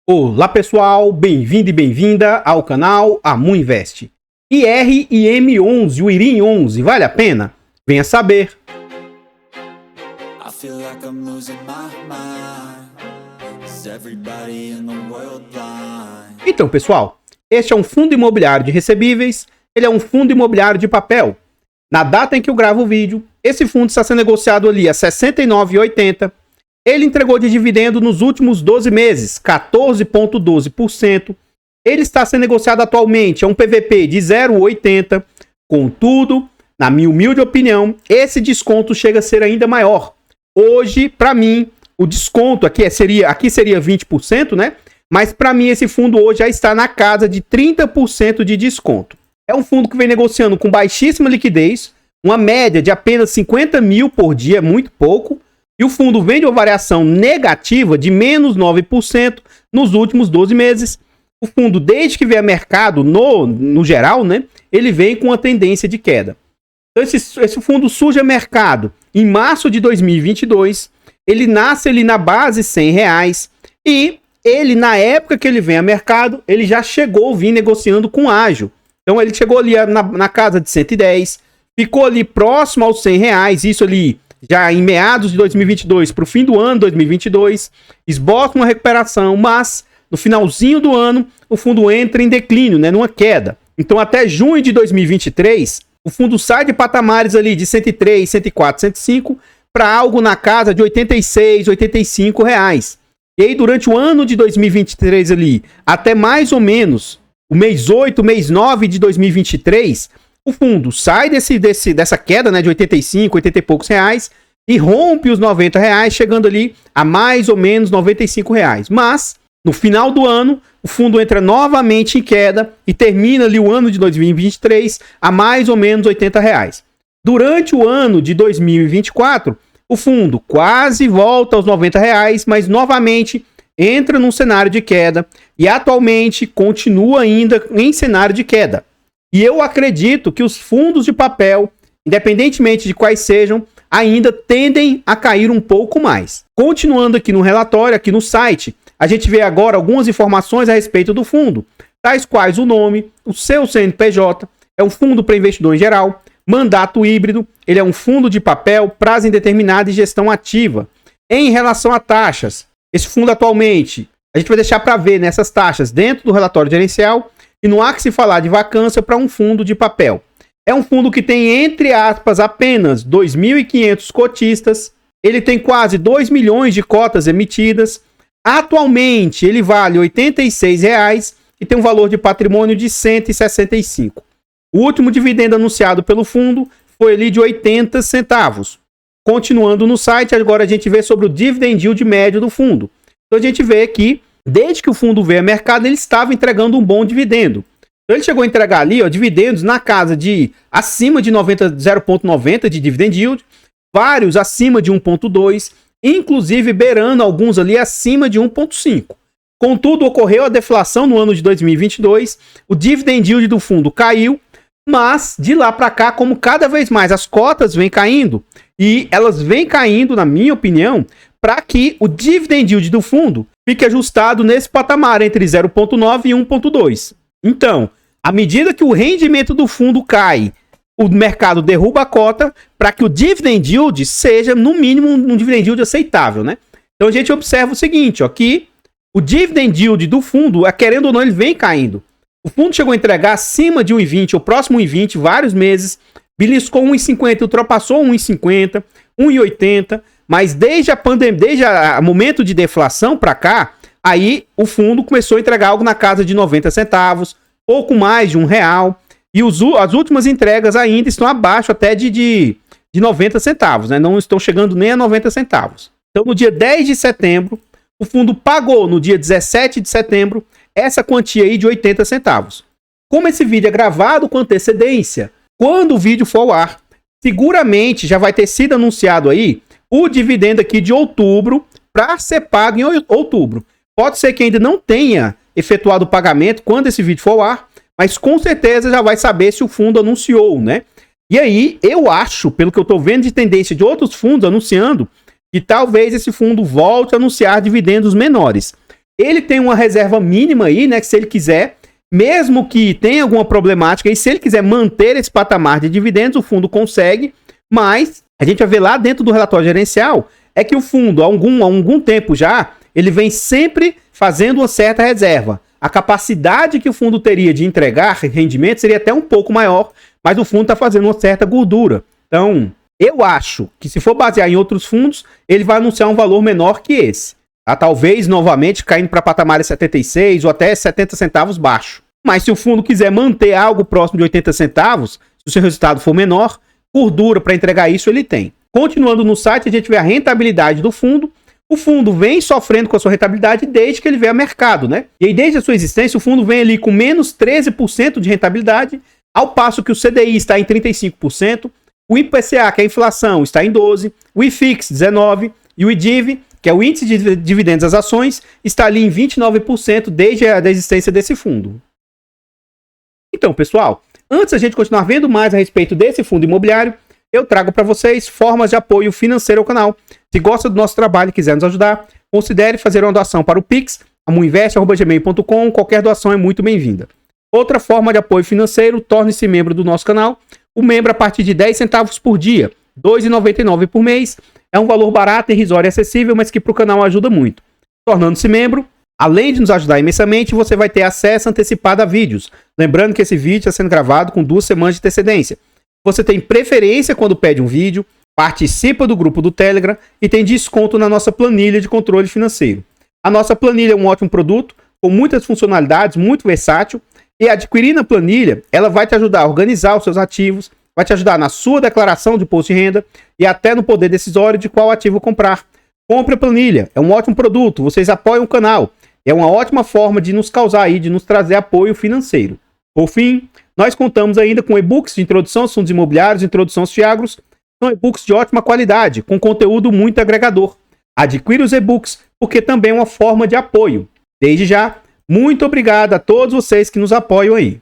Olá pessoal, bem-vindo e bem-vinda ao canal Amu Invest. IR e M11, o IRIM 11, vale a pena? Venha saber. Então pessoal, este é um fundo imobiliário de recebíveis, ele é um fundo imobiliário de papel. Na data em que eu gravo o vídeo, esse fundo está sendo negociado ali a R$ 69,80. Ele entregou de dividendo nos últimos 12 meses, 14,12%. Ele está sendo negociado atualmente a um PVP de 0,80. Contudo, na minha humilde opinião, esse desconto chega a ser ainda maior. Hoje, para mim, o desconto aqui seria 20%, né? Mas para mim esse fundo hoje já está na casa de 30% de desconto. É um fundo que vem negociando com baixíssima liquidez, uma média de apenas 50 mil por dia, muito pouco. E o fundo vem de uma variação negativa de menos 9% nos últimos 12 meses. O fundo, desde que veio a mercado, no geral, né, ele vem com uma tendência de queda. Então, esse fundo surge a mercado em março de 2022. Ele nasce ali na base R$100. E ele, na época que ele vem a mercado, ele já chegou a vir negociando com ágio. Então, ele chegou ali na casa de 110. Ficou ali próximo aos R$100. Isso ali já em meados de 2022 para o fim do ano 2022, esboça uma recuperação, mas no finalzinho do ano o fundo entra em declínio, né, numa queda. Então até junho de 2023, o fundo sai de patamares ali de 103, 104, 105 para algo na casa de 86, 85 reais. E aí durante o ano de 2023 ali, até mais ou menos o mês 8, mês 9 de 2023, o fundo sai dessa queda, né, de 85, 80 e poucos reais e rompe os 90 reais, chegando ali a mais ou menos 95 reais. Mas, no final do ano, o fundo entra novamente em queda e termina ali o ano de 2023 a mais ou menos 80 reais. Durante o ano de 2024, o fundo quase volta aos 90 reais, mas novamente entra num cenário de queda e atualmente continua ainda em cenário de queda. E eu acredito que os fundos de papel, independentemente de quais sejam, ainda tendem a cair um pouco mais. Continuando aqui no relatório, aqui no site, a gente vê agora algumas informações a respeito do fundo, tais quais o nome, o seu CNPJ, é um fundo para investidor em geral, mandato híbrido, ele é um fundo de papel, prazo indeterminado e gestão ativa. Em relação a taxas, esse fundo atualmente, a gente vai deixar para ver nessas taxas dentro do relatório gerencial. E não há que se falar de vacância para um fundo de papel. É um fundo que tem, entre aspas, apenas 2.500 cotistas. Ele tem quase 2 milhões de cotas emitidas. Atualmente, ele vale R$ 86 e tem um valor de patrimônio de 165. O último dividendo anunciado pelo fundo foi ali de 80 centavos. Continuando no site, agora a gente vê sobre o dividend yield médio do fundo. Então a gente vê que desde que o fundo veio a mercado, ele estava entregando um bom dividendo. Então ele chegou a entregar ali, ó, dividendos na casa de acima de 0,90 de dividend yield, vários acima de 1,2, inclusive beirando alguns ali acima de 1,5. Contudo, ocorreu a deflação no ano de 2022, o dividend yield do fundo caiu, mas de lá para cá, como cada vez mais as cotas vêm caindo, e elas vêm caindo, na minha opinião, para que o dividend yield do fundo fique ajustado nesse patamar entre 0,9 e 1,2. Então, à medida que o rendimento do fundo cai, o mercado derruba a cota para que o dividend yield seja, no mínimo, um dividend yield aceitável, né? Então a gente observa o seguinte, ó, que o dividend yield do fundo, querendo ou não, ele vem caindo. O fundo chegou a entregar acima de 1,20 ou próximo 1,20 vários meses, beliscou 1,50, ultrapassou 1,50, 1,80, mas desde a pandemia, desde o momento de deflação para cá, aí o fundo começou a entregar algo na casa de 90 centavos, pouco mais de R$1, e as últimas entregas ainda estão abaixo até de 90 centavos, né? Não estão chegando nem a 90 centavos. Então, no dia 10 de setembro, o fundo pagou no dia 17 de setembro essa quantia aí de 80 centavos. Como esse vídeo é gravado com antecedência, quando o vídeo for ao ar, seguramente já vai ter sido anunciado aí o dividendo aqui de outubro para ser pago em outubro. Pode ser que ainda não tenha efetuado o pagamento quando esse vídeo for ao ar, mas com certeza já vai saber se o fundo anunciou, né? E aí, eu acho, pelo que eu estou vendo de tendência de outros fundos anunciando, que talvez esse fundo volte a anunciar dividendos menores. Ele tem uma reserva mínima aí, né? Que se ele quiser, mesmo que tenha alguma problemática, e se ele quiser manter esse patamar de dividendos, o fundo consegue, mas a gente vai ver lá dentro do relatório gerencial, é que o fundo, há algum tempo já, ele vem sempre fazendo uma certa reserva. A capacidade que o fundo teria de entregar rendimento seria até um pouco maior, mas o fundo está fazendo uma certa gordura. Então, eu acho que se for basear em outros fundos, ele vai anunciar um valor menor que esse. Tá? Talvez, novamente, caindo para patamares 76 ou até 70 centavos baixo. Mas se o fundo quiser manter algo próximo de 80 centavos, se o seu resultado for menor, gordura para entregar isso ele tem. Continuando no site, a gente vê a rentabilidade do fundo. O fundo vem sofrendo com a sua rentabilidade desde que ele veio a mercado, né? E aí, desde a sua existência, o fundo vem ali com menos 13% de rentabilidade, ao passo que o CDI está em 35%, o IPCA, que é a inflação, está em 12%, o IFIX, 19%, e o IDIV, que é o índice de dividendos das ações, está ali em 29% desde a existência desse fundo. Então, pessoal, antes da gente continuar vendo mais a respeito desse fundo imobiliário, eu trago para vocês formas de apoio financeiro ao canal. Se gosta do nosso trabalho e quiser nos ajudar, considere fazer uma doação para o Pix, amuinvest@gmail.com. Qualquer doação é muito bem-vinda. Outra forma de apoio financeiro, torne-se membro do nosso canal. O membro a partir de 10 centavos por dia, R$ 2,99 por mês. É um valor barato, irrisório e acessível, mas que para o canal ajuda muito. Tornando-se membro, além de nos ajudar imensamente, você vai ter acesso antecipado a vídeos. Lembrando que esse vídeo está sendo gravado com 2 semanas de antecedência. Você tem preferência quando pede um vídeo, participa do grupo do Telegram e tem desconto na nossa planilha de controle financeiro. A nossa planilha é um ótimo produto, com muitas funcionalidades, muito versátil, e adquirir na planilha, ela vai te ajudar a organizar os seus ativos, vai te ajudar na sua declaração de imposto de renda e até no poder decisório de qual ativo comprar. Compre a planilha, é um ótimo produto, vocês apoiam o canal, é uma ótima forma de nos causar aí, de nos trazer apoio financeiro. Por fim, nós contamos ainda com e-books de introdução aos fundos imobiliários, introdução aos FIAGROS. São e-books de ótima qualidade, com conteúdo muito agregador. Adquira os e-books, porque também é uma forma de apoio. Desde já, muito obrigado a todos vocês que nos apoiam aí.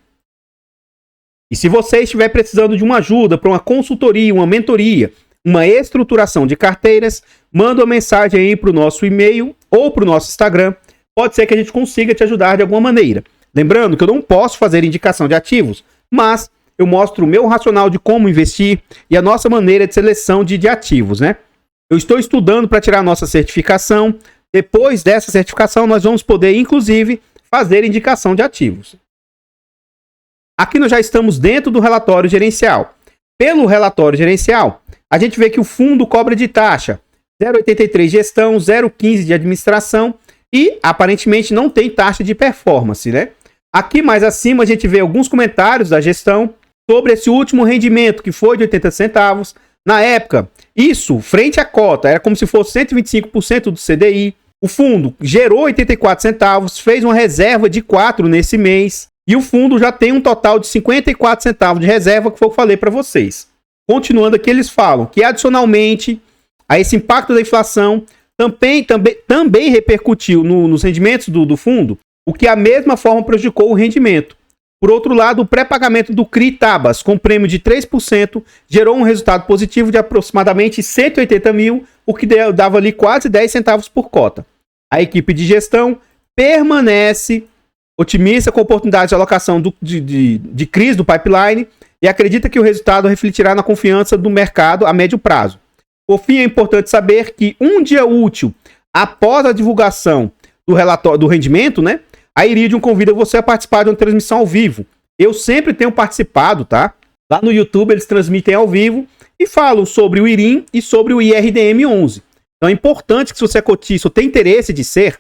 E se você estiver precisando de uma ajuda para uma consultoria, uma mentoria, uma estruturação de carteiras, manda uma mensagem aí para o nosso e-mail ou para o nosso Instagram. Pode ser que a gente consiga te ajudar de alguma maneira. Lembrando que eu não posso fazer indicação de ativos, mas eu mostro o meu racional de como investir e a nossa maneira de seleção de ativos, né? Eu estou estudando para tirar a nossa certificação. Depois dessa certificação, nós vamos poder, inclusive, fazer indicação de ativos. Aqui nós já estamos dentro do relatório gerencial. Pelo relatório gerencial, a gente vê que o fundo cobra de taxa 0,83 gestão, 0,15 de administração e, aparentemente, não tem taxa de performance, né? Aqui mais acima a gente vê alguns comentários da gestão sobre esse último rendimento, que foi de 80 centavos. Na época, isso, frente à cota, era como se fosse 125% do CDI. O fundo gerou 84 centavos, fez uma reserva de 4 nesse mês. E o fundo já tem um total de 54 centavos de reserva, que foi o que eu falei para vocês. Continuando aqui, eles falam que, adicionalmente a esse impacto da inflação, também repercutiu nos rendimentos do fundo, o que a mesma forma prejudicou o rendimento. Por outro lado, o pré-pagamento do CRI Tabas, com prêmio de 3%, gerou um resultado positivo de aproximadamente 180 mil, o que dava ali quase 10 centavos por cota. A equipe de gestão permanece otimista com a oportunidade de alocação de CRIs do pipeline e acredita que o resultado refletirá na confiança do mercado a médio prazo. Por fim, é importante saber que um dia útil após a divulgação do relatório do rendimento, né, a Iridium convida você a participar de uma transmissão ao vivo. Eu sempre tenho participado, tá? Lá no YouTube eles transmitem ao vivo e falam sobre o IRIM e sobre o IRDM11. Então é importante que, se você é cotista ou tem interesse de ser,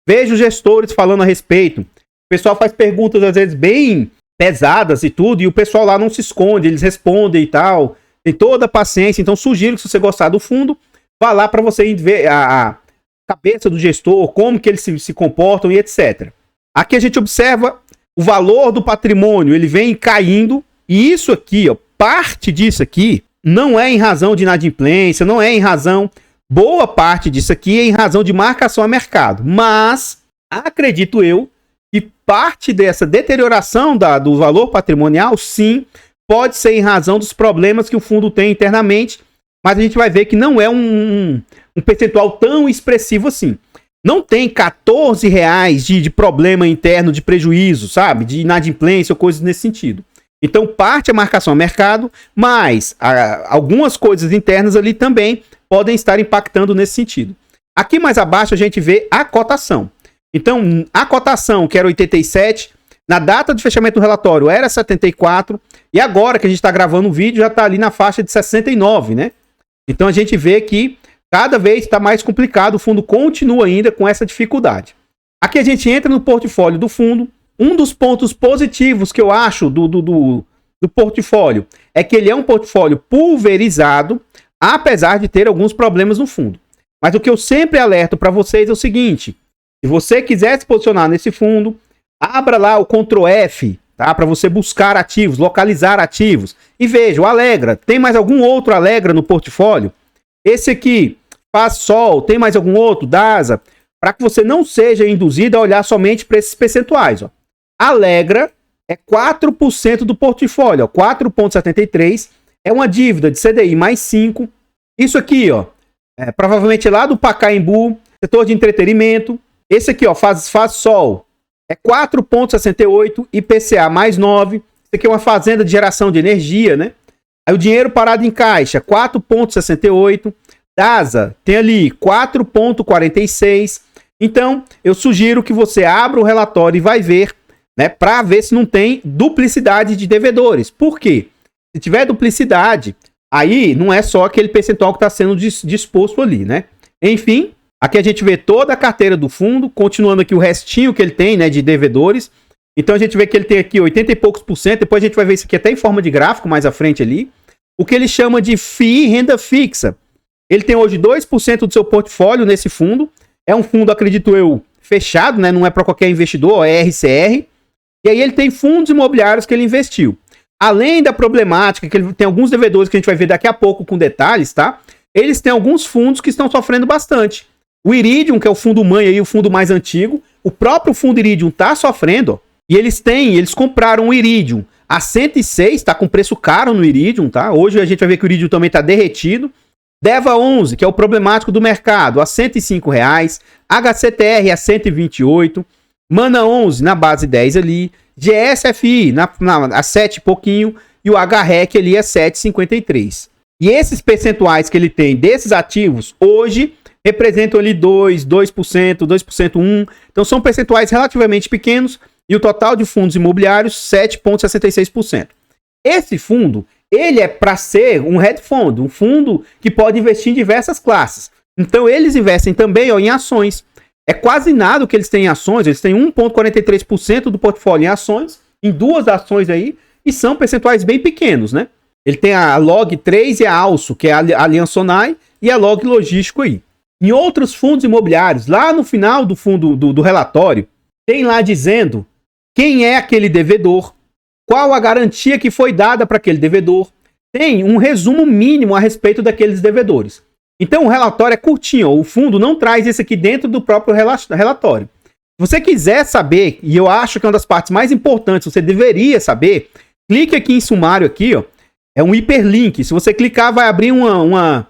veja os gestores falando a respeito. O pessoal faz perguntas às vezes bem pesadas e tudo, e o pessoal lá não se esconde, eles respondem e tal. Tem toda a paciência, então sugiro que, se você gostar do fundo, vá lá para você ver a cabeça do gestor, como que eles se comportam e etc. Aqui a gente observa o valor do patrimônio, ele vem caindo, e isso aqui, ó, parte disso aqui, não é em razão de inadimplência, não é em razão, boa parte disso aqui é em razão de marcação a mercado, mas acredito eu que parte dessa deterioração do valor patrimonial, sim, pode ser em razão dos problemas que o fundo tem internamente, mas a gente vai ver que não é um percentual tão expressivo assim. não tem R$14 de problema interno de prejuízo, sabe? De inadimplência ou coisas nesse sentido. Então, parte a marcação a mercado, mas algumas coisas internas ali também podem estar impactando nesse sentido. Aqui mais abaixo a gente vê a cotação. Então, a cotação, que era 87, na data de fechamento do relatório era 74, e agora que a gente está gravando o vídeo já está ali na faixa de 69, né? Então, a gente vê que cada vez está mais complicado, o fundo continua ainda com essa dificuldade. Aqui a gente entra no portfólio do fundo. Um dos pontos positivos que eu acho do portfólio é que ele é um portfólio pulverizado, apesar de ter alguns problemas no fundo. Mas o que eu sempre alerto para vocês é o seguinte: se você quiser se posicionar nesse fundo, abra lá o Ctrl F, tá? Para você buscar ativos, localizar ativos. E veja, o Alegra, tem mais algum outro Alegra no portfólio? Esse aqui, Faz Sol, tem mais algum outro? DASA? Para que você não seja induzido a olhar somente para esses percentuais, ó. Alegra é 4% do portfólio, 4,73%. É uma dívida de CDI mais 5. Isso aqui, ó, provavelmente lá do Pacaembu, setor de entretenimento. Esse aqui, ó, Faz Sol, é 4,68%, IPCA mais 9%. Isso aqui é uma fazenda de geração de energia, né? Aí o dinheiro parado em caixa, 4,68%. DASA tem ali 4,46%. Então, eu sugiro que você abra o relatório e vai ver, né, para ver se não tem duplicidade de devedores. Por quê? Se tiver duplicidade, aí não é só aquele percentual que está sendo disposto ali, né? Enfim, aqui a gente vê toda a carteira do fundo, continuando aqui o restinho que ele tem, né, de devedores. Então a gente vê que ele tem aqui 80 e poucos por cento, depois a gente vai ver isso aqui até em forma de gráfico mais à frente ali. O que ele chama de FII, renda fixa. Ele tem hoje 2% do seu portfólio nesse fundo. É um fundo, acredito eu, fechado, né? Não é para qualquer investidor, é RCR. E aí ele tem fundos imobiliários que ele investiu. Além da problemática, que ele tem alguns devedores que a gente vai ver daqui a pouco com detalhes, tá? Eles têm alguns fundos que estão sofrendo bastante. O Iridium, que é o fundo mãe aí, o fundo mais antigo, o próprio fundo Iridium tá sofrendo, ó. E eles compraram o Iridium a 106, tá com preço caro no Iridium, tá? Hoje a gente vai ver que o Iridium também tá derretido. Deva 11, que é o problemático do mercado, a R$105. HCTR a 128. Mana 11 na base 10 ali, GSFI a 7 e pouquinho, e o HREC ali é 7,53. E esses percentuais que ele tem desses ativos, hoje, representam ali 2%, 2%, 1%. Então são percentuais relativamente pequenos, e o total de fundos imobiliários, 7,66%. Esse fundo, ele é para ser um hedge fund, um fundo que pode investir em diversas classes. Então eles investem também, ó, em ações. É quase nada o que eles têm em ações, eles têm 1,43% do portfólio em ações, em duas ações aí, e são percentuais bem pequenos, né? Ele tem a Log3 e a Alço, que é a Aliança Sonai, e a Log Logístico aí. Em outros fundos imobiliários, lá no final do fundo do relatório, tem lá dizendo quem é aquele devedor, qual a garantia que foi dada para aquele devedor. Tem um resumo mínimo a respeito daqueles devedores. Então o relatório é curtinho, ó. O fundo não traz isso aqui dentro do próprio relatório. Se você quiser saber, e eu acho que é uma das partes mais importantes, você deveria saber, clique aqui em sumário aqui, ó. É um hiperlink. Se você clicar, vai abrir uma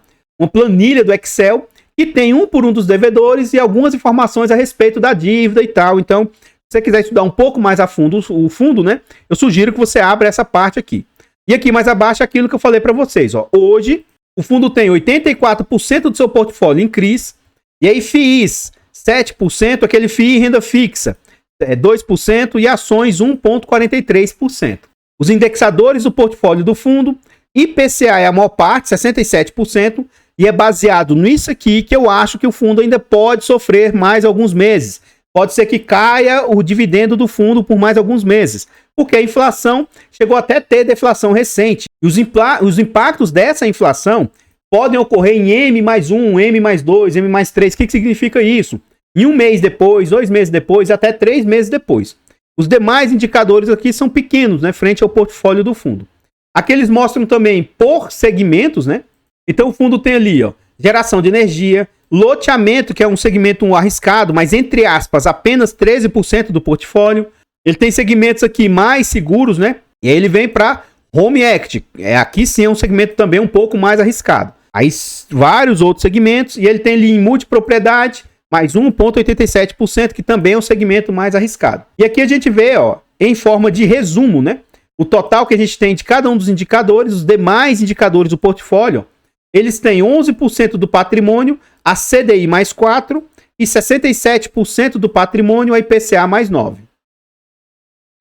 planilha do Excel que tem um por um dos devedores e algumas informações a respeito da dívida e tal. Então, se você quiser estudar um pouco mais a fundo o fundo, né? Eu sugiro que você abra essa parte aqui. E aqui mais abaixo é aquilo que eu falei para vocês, ó. Hoje, o fundo tem 84% do seu portfólio em CRIs, e aí FIIs 7%, aquele FII renda fixa 2% e ações 1,43%. Os indexadores do portfólio do fundo, IPCA é a maior parte, 67%, e é baseado nisso aqui que eu acho que o fundo ainda pode sofrer mais alguns meses. Pode ser que caia o dividendo do fundo por mais alguns meses, porque a inflação chegou até a ter deflação recente. E os impactos dessa inflação podem ocorrer em M+1, M+2, M+3. O que significa isso? Em um mês depois, 2 meses depois, até 3 meses depois. Os demais indicadores aqui são pequenos, né, frente ao portfólio do fundo. Aqui eles mostram também por segmentos, né? Então o fundo tem ali, ó, geração de energia, loteamento, que é um segmento arriscado, mas entre aspas, apenas 13% do portfólio. Ele tem segmentos aqui mais seguros, né? E aí ele vem para Home Equity. Aqui sim é um segmento também um pouco mais arriscado. Aí vários outros segmentos, e ele tem ali em multipropriedade, mais 1,87%, que também é um segmento mais arriscado. E aqui a gente vê, ó, em forma de resumo, né? O total que a gente tem de cada um dos indicadores, os demais indicadores do portfólio, eles têm 11% do patrimônio a CDI mais 4 e 67% do patrimônio a IPCA mais 9.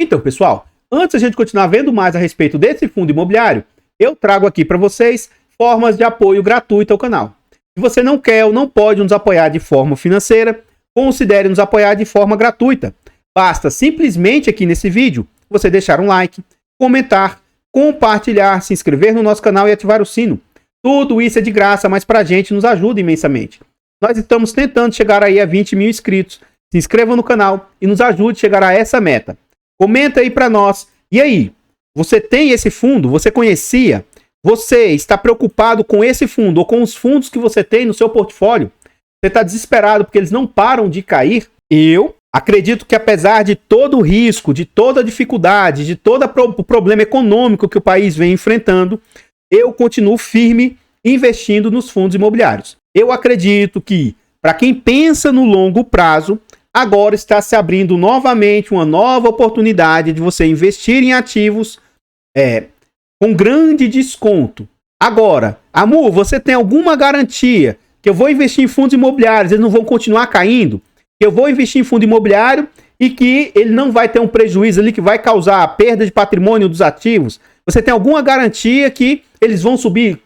Então, pessoal, antes a gente continuar vendo mais a respeito desse fundo imobiliário, eu trago aqui para vocês formas de apoio gratuito ao canal. Se você não quer ou não pode nos apoiar de forma financeira, considere nos apoiar de forma gratuita. Basta simplesmente aqui nesse vídeo você deixar um like, comentar, compartilhar, se inscrever no nosso canal e ativar o sino. Tudo isso é de graça, mas pra gente nos ajuda imensamente. Nós estamos tentando chegar aí a 20 mil inscritos. Se inscreva no canal e nos ajude a chegar a essa meta. Comenta aí pra nós. E aí, você tem esse fundo? Você conhecia? Você está preocupado com esse fundo ou com os fundos que você tem no seu portfólio? Você está desesperado porque eles não param de cair? Eu acredito que apesar de todo o risco, de toda a dificuldade, de todo o problema econômico que o país vem enfrentando, eu continuo firme investindo nos fundos imobiliários. Eu acredito que, para quem pensa no longo prazo, agora está se abrindo novamente uma nova oportunidade de você investir em ativos com grande desconto. Agora, Amu, você tem alguma garantia que eu vou investir em fundos imobiliários, eles não vão continuar caindo? Que eu vou investir em fundo imobiliário e que ele não vai ter um prejuízo ali que vai causar a perda de patrimônio dos ativos? Você tem alguma garantia que eles vão subir?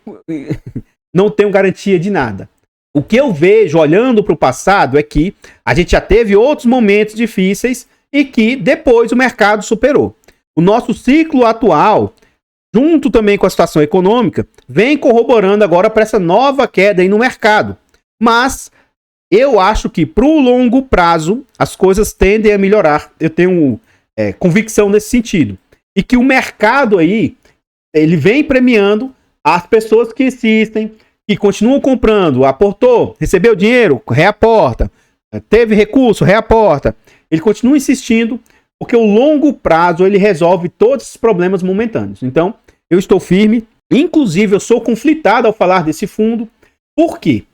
Não tenho garantia de nada. O que eu vejo olhando para o passado é que a gente já teve outros momentos difíceis e que depois o mercado superou. O nosso ciclo atual, junto também com a situação econômica, vem corroborando agora para essa nova queda aí no mercado. Mas eu acho que para o longo prazo as coisas tendem a melhorar. Eu tenho convicção nesse sentido. E que o mercado aí, ele vem premiando as pessoas que insistem, que continuam comprando, aportou, recebeu dinheiro, reaporta, teve recurso, reaporta. Ele continua insistindo, porque o longo prazo ele resolve todos esses problemas momentâneos. Então, eu estou firme, inclusive eu sou conflitado ao falar desse fundo, porque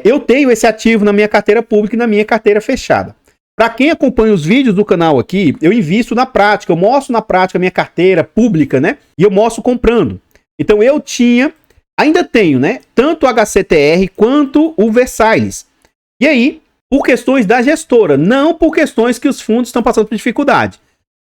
eu tenho esse ativo na minha carteira pública e na minha carteira fechada. Para quem acompanha os vídeos do canal aqui, eu invisto na prática, eu mostro na prática a minha carteira pública, né? E eu mostro comprando. Então eu ainda tenho, né? Tanto o HCTR quanto o Versailles. E aí, por questões da gestora, não por questões que os fundos estão passando por dificuldade.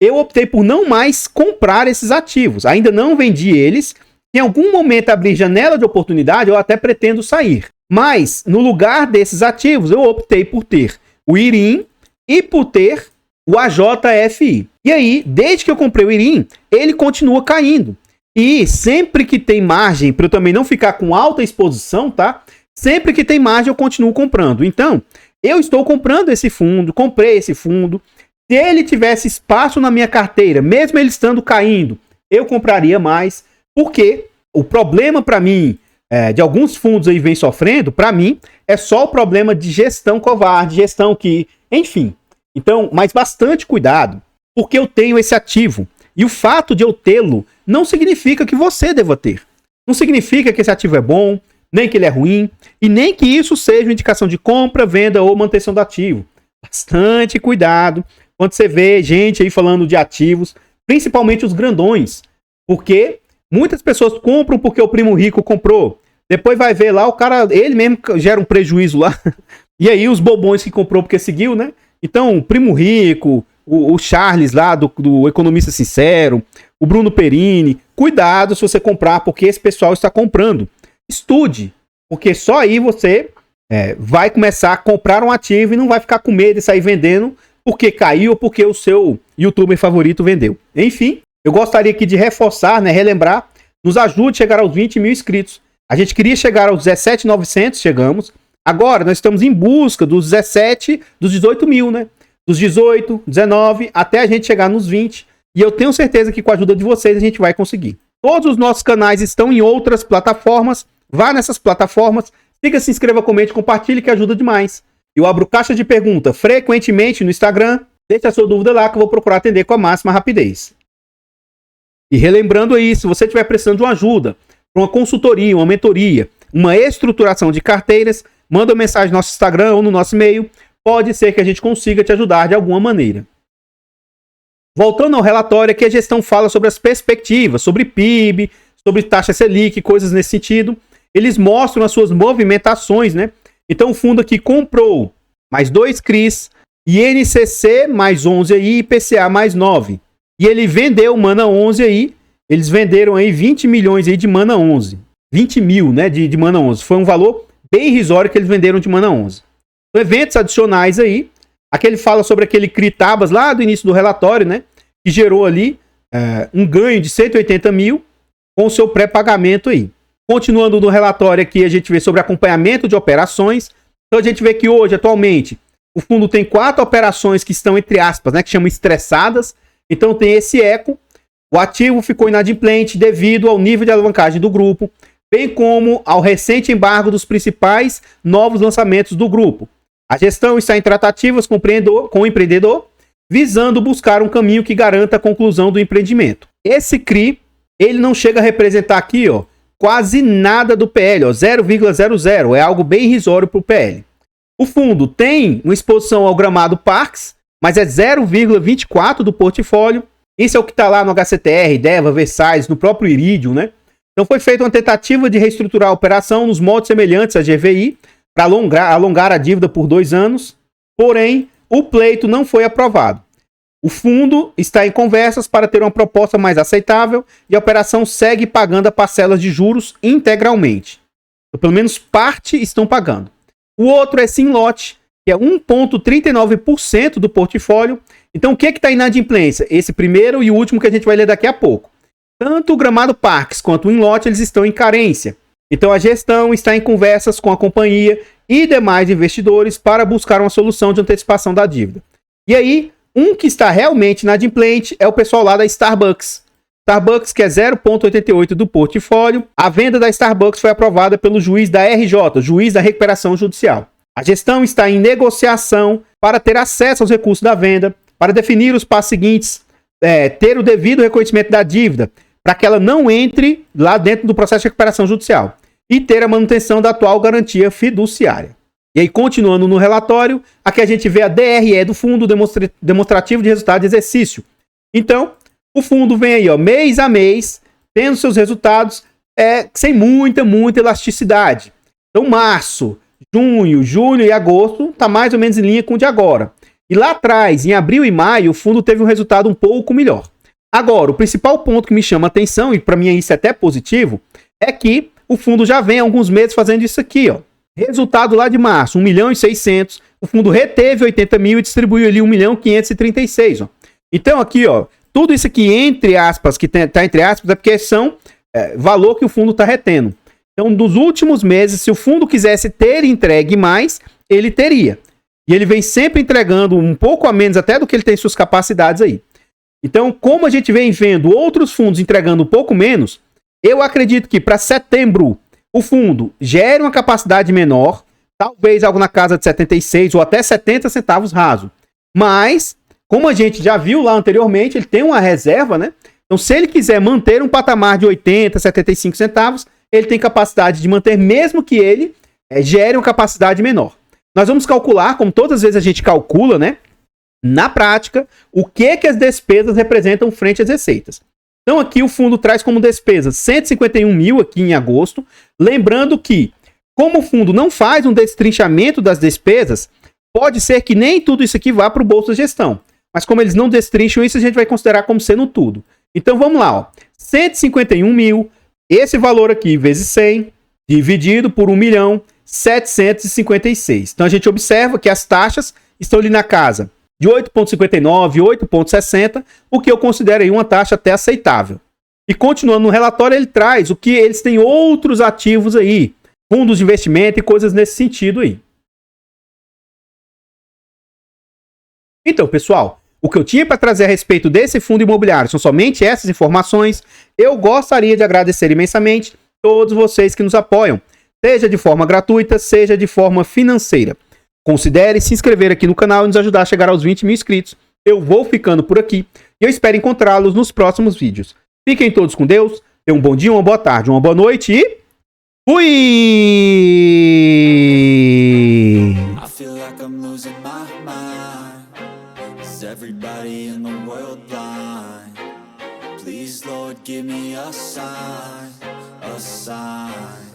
Eu optei por não mais comprar esses ativos. Ainda não vendi eles. Em algum momento abrir janela de oportunidade, eu até pretendo sair. Mas, no lugar desses ativos, eu optei por ter o IRIM e por ter o AJFI. E aí, desde que eu comprei o IRIM, ele continua caindo. E sempre que tem margem, para eu também não ficar com alta exposição, tá? Sempre que tem margem, eu continuo comprando. Então, eu estou comprando esse fundo, comprei esse fundo. Se ele tivesse espaço na minha carteira, mesmo ele estando caindo, eu compraria mais. Porque o problema para mim, de alguns fundos aí vem sofrendo, para mim, é só o problema de gestão covarde, gestão que, enfim. Então, mas bastante cuidado, porque eu tenho esse ativo. E o fato de eu tê-lo não significa que você deva ter. Não significa que esse ativo é bom, nem que ele é ruim, e nem que isso seja uma indicação de compra, venda ou manutenção do ativo. Bastante cuidado quando você vê gente aí falando de ativos, principalmente os grandões, porque muitas pessoas compram porque o primo rico comprou. Depois vai ver lá, o cara, ele mesmo gera um prejuízo lá. E aí os bobões que comprou porque seguiu, né? Então, o primo rico, o Charles lá do Economista Sincero, o Bruno Perini, cuidado se você comprar, porque esse pessoal está comprando. Estude, porque só aí você vai começar a comprar um ativo e não vai ficar com medo de sair vendendo porque caiu ou porque o seu youtuber favorito vendeu. Enfim, eu gostaria aqui de reforçar, né, relembrar, nos ajude a chegar aos 20 mil inscritos. A gente queria chegar aos 17.900, chegamos. Agora nós estamos em busca dos 18 mil, né? Dos 18, 19, até a gente chegar nos 20. E eu tenho certeza que com a ajuda de vocês a gente vai conseguir. Todos os nossos canais estão em outras plataformas. Vá nessas plataformas, siga, se inscreva, comente, compartilhe, que ajuda demais. Eu abro caixa de pergunta frequentemente no Instagram. Deixe a sua dúvida lá que eu vou procurar atender com a máxima rapidez. E relembrando aí, se você estiver precisando de uma ajuda, uma consultoria, uma mentoria, uma estruturação de carteiras, manda uma mensagem no nosso Instagram ou no nosso e-mail. Pode ser que a gente consiga te ajudar de alguma maneira. Voltando ao relatório, aqui a gestão fala sobre as perspectivas, sobre PIB, sobre taxa Selic, coisas nesse sentido. Eles mostram as suas movimentações, né? Então o fundo aqui comprou mais 2 CRIs, INCC mais 11 aí, IPCA mais 9. E ele vendeu Mana 11 aí, eles venderam aí 20 milhões aí de Mana 11. 20 mil, né, de Mana 11. Foi um valor bem irrisório que eles venderam de Mana 11. Então, eventos adicionais aí, aqui ele fala sobre aquele CRI Tabas lá do início do relatório, né, que gerou ali um ganho de 180 mil com o seu pré-pagamento aí. Continuando no relatório aqui, a gente vê sobre acompanhamento de operações. Então a gente vê que hoje, atualmente, o fundo tem 4 operações que estão, entre aspas, né, que chamam estressadas. Então tem esse eco. O ativo ficou inadimplente devido ao nível de alavancagem do grupo, bem como ao recente embargo dos principais novos lançamentos do grupo. A gestão está em tratativas com o empreendedor, visando buscar um caminho que garanta a conclusão do empreendimento. Esse CRI, ele não chega a representar aqui, ó, quase nada do PL, 0,00, é algo bem irrisório para o PL. O fundo tem uma exposição ao Gramado Parques, mas é 0,24 do portfólio. Isso é o que está lá no HCTR, Deva, Versailles, no próprio Iridium, né? Então foi feita uma tentativa de reestruturar a operação nos moldes semelhantes à GVI, para alongar a dívida por 2 anos, porém o pleito não foi aprovado. O fundo está em conversas para ter uma proposta mais aceitável e a operação segue pagando a parcelas de juros integralmente. Então, pelo menos parte estão pagando. O outro é Simlote, que é 1,39% do portfólio. Então o que está inadimplência? Esse primeiro e o último que a gente vai ler daqui a pouco. Tanto o Gramado Parques quanto o Inlote, eles estão em carência. Então a gestão está em conversas com a companhia e demais investidores para buscar uma solução de antecipação da dívida. E aí, um que está realmente inadimplente é o pessoal lá da Starbucks. Starbucks, que é 0,88 do portfólio. A venda da Starbucks foi aprovada pelo juiz da RJ, juiz da recuperação judicial. A gestão está em negociação para ter acesso aos recursos da venda, para definir os passos seguintes, ter o devido reconhecimento da dívida, para que ela não entre lá dentro do processo de recuperação judicial, e ter a manutenção da atual garantia fiduciária. E aí, continuando no relatório, aqui a gente vê a DRE do fundo, demonstrativo de resultado de exercício. Então, o fundo vem aí, ó, mês a mês, tendo seus resultados sem muita elasticidade. Então, março, junho, julho e agosto está mais ou menos em linha com o de agora. E lá atrás, em abril e maio, o fundo teve um resultado um pouco melhor. Agora, o principal ponto que me chama a atenção, e para mim isso é até positivo, é que o fundo já vem há alguns meses fazendo isso aqui, ó. Resultado lá de março, 1.600.000, o fundo reteve 80 mil e distribuiu ali 1.536.000, ó. Então aqui, ó, tudo isso aqui entre aspas, que tá entre aspas, é porque são valor que o fundo está retendo. Então, nos últimos meses, se o fundo quisesse ter entregue mais, ele teria. E ele vem sempre entregando um pouco a menos até do que ele tem suas capacidades aí. Então, como a gente vem vendo outros fundos entregando um pouco menos, eu acredito que para setembro o fundo gere uma capacidade menor, talvez algo na casa de 76 ou até 70 centavos raso. Mas, como a gente já viu lá anteriormente, ele tem uma reserva, né? Então, se ele quiser manter um patamar de 80, 75 centavos, ele tem capacidade de manter, mesmo que ele gere uma capacidade menor. Nós vamos calcular, como todas as vezes a gente calcula, né? Na prática, o que as despesas representam frente às receitas. Então aqui o fundo traz como despesas 151 mil aqui em agosto. Lembrando que, como o fundo não faz um destrinchamento das despesas, pode ser que nem tudo isso aqui vá para o bolso da gestão. Mas como eles não destrincham isso, a gente vai considerar como sendo tudo. Então vamos lá, ó. 151 mil, esse valor aqui vezes 100, dividido por 1.756.000. Então a gente observa que as taxas estão ali na casa de 8,59, 8,60, o que eu considero aí uma taxa até aceitável. E continuando no relatório, ele traz o que eles têm outros ativos aí, fundos de investimento e coisas nesse sentido aí. Então, pessoal, o que eu tinha para trazer a respeito desse fundo imobiliário são somente essas informações. Eu gostaria de agradecer imensamente todos vocês que nos apoiam, seja de forma gratuita, seja de forma financeira. Considere se inscrever aqui no canal e nos ajudar a chegar aos 20 mil inscritos. Eu vou ficando por aqui e eu espero encontrá-los nos próximos vídeos. Fiquem todos com Deus, tenham um bom dia, uma boa tarde, uma boa noite e Fui! I feel like I'm losing my mind. Is everybody in the world blind? Please, Lord, give me a sign, a sign.